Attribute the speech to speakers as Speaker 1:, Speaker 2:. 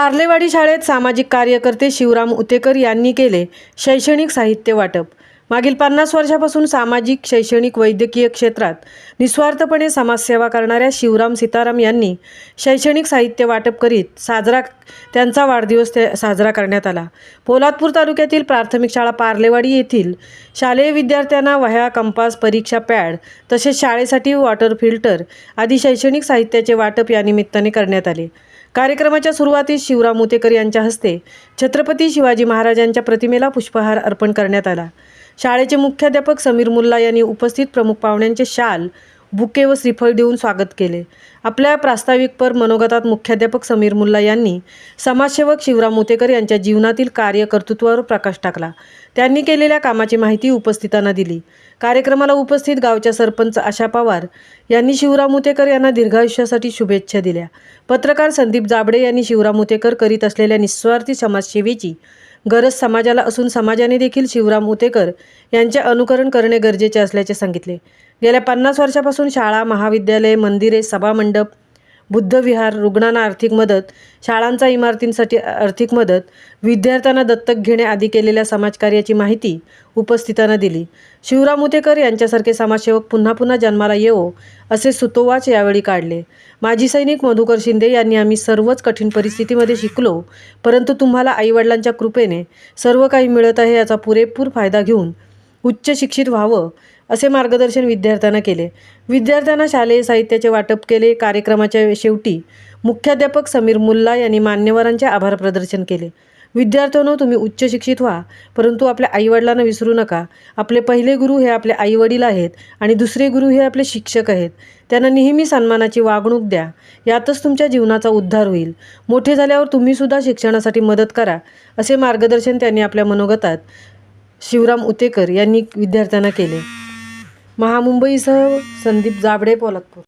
Speaker 1: पार्लेवाडी शाळेत सामाजिक कार्यकर्ते शिवराम उतेकर यांनी केले शैक्षणिक साहित्य वाटप। मागील 50 वर्षापासून सामाजिक, शैक्षणिक, वैद्यकीय क्षेत्रात निस्वार्थपणे समाजसेवा करणाऱ्या शिवराम सीताराम यांनी शैक्षणिक साहित्य वाटप करीत त्यांचा वाढदिवस साजरा करण्यात आला। पोलादपूर तालुक्यातील प्राथमिक शाळा पार्लेवाडी येथील शालेय विद्यार्थ्यांना वह्या, कंपास, परीक्षा पॅड तसेच शाळेसाठी वॉटर फिल्टर आदी शैक्षणिक साहित्याचे वाटप या निमित्ताने करण्यात आले। कार्यक्रमाच्या सुरुवातीस शिवराम उतेकर यांच्या हस्ते छत्रपती शिवाजी महाराजांच्या प्रतिमेला पुष्पहार अर्पण करण्यात आला। शाळेचे मुख्याध्यापक समीर मुल्ला यांनी उपस्थित प्रमुख पाहुण्यांचे शाल, बुके व श्रीफळ देऊन स्वागत केले। आपल्या प्रास्ताविकपर मनोगतात मुख्याध्यापक समीर मुल्ला यांनी समाजसेवक शिवराम उतेकर यांच्या जीवनातील कार्य कर्तृत्वावर प्रकाश टाकला। त्यांनी केलेल्या कामाची माहिती उपस्थितांना दिली। कार्यक्रमाला उपस्थित गावच्या सरपंच आशा पवार यांनी शिवराम उतेकर यांना दीर्घायुष्यासाठी शुभेच्छा दिल्या। पत्रकार संदीप जाबडे यांनी शिवराम उतेकर करीत असलेल्या निस्वार्थी समाजसेवेची गरज समाजाला असून समाजाने देखील शिवराम उतेकर यांचे अनुकरण करणे गरजेचे असल्याचे सांगितले। गेल्या 50 वर्षापासून शाळा, महाविद्यालये, मंदिरे, सभामंडप, बुद्धविहार, रुग्णांना आर्थिक मदत, शाळांच्या इमारतींसाठी आर्थिक मदत, विद्यार्थ्यांना दत्तक घेणे आदी केलेल्या समाजकार्याची माहिती उपस्थितांना दिली। शिवराम उतेकर यांच्यासारखे समाजसेवक पुन्हा पुन्हा जन्माला येवो असे सुतोवाच यावेळी काढले। माजी सैनिक मधुकर शिंदे यांनी आम्ही सर्वच कठीण परिस्थितीमध्ये शिकलो, परंतु तुम्हाला आईवडिलांच्या कृपेने सर्व काही मिळत आहे याचा पुरेपूर फायदा घेऊन उच्च शिक्षित व्हावं असे मार्गदर्शन विद्यार्थ्यांना केले। विद्यार्थ्यांना शालेय साहित्याचे वाटप केले। कार्यक्रमाच्या शेवटी मुख्याध्यापक समीर मुल्ला यांनी मान्यवरांचे आभार प्रदर्शन केले। विद्यार्थ्यांनो, तुम्ही उच्च शिक्षित व्हा, परंतु आपल्या आईवडिलांना विसरू नका। आपले पहिले गुरु हे आपले आईवडील आहेत आणि दुसरे गुरु हे आपले शिक्षक आहेत। त्यांना नेहमी सन्मानाची वागणूक द्या, यातच तुमच्या जीवनाचा उद्धार होईल। मोठे झाल्यावर तुम्ही सुद्धा शिक्षणासाठी मदत करा असे मार्गदर्शन त्यांनी आपल्या मनोगतात शिवराम उतेकर यांनी विद्यार्थ्यांना केले। महामुंबईसह संदीप जाबडे, पोलादपूर।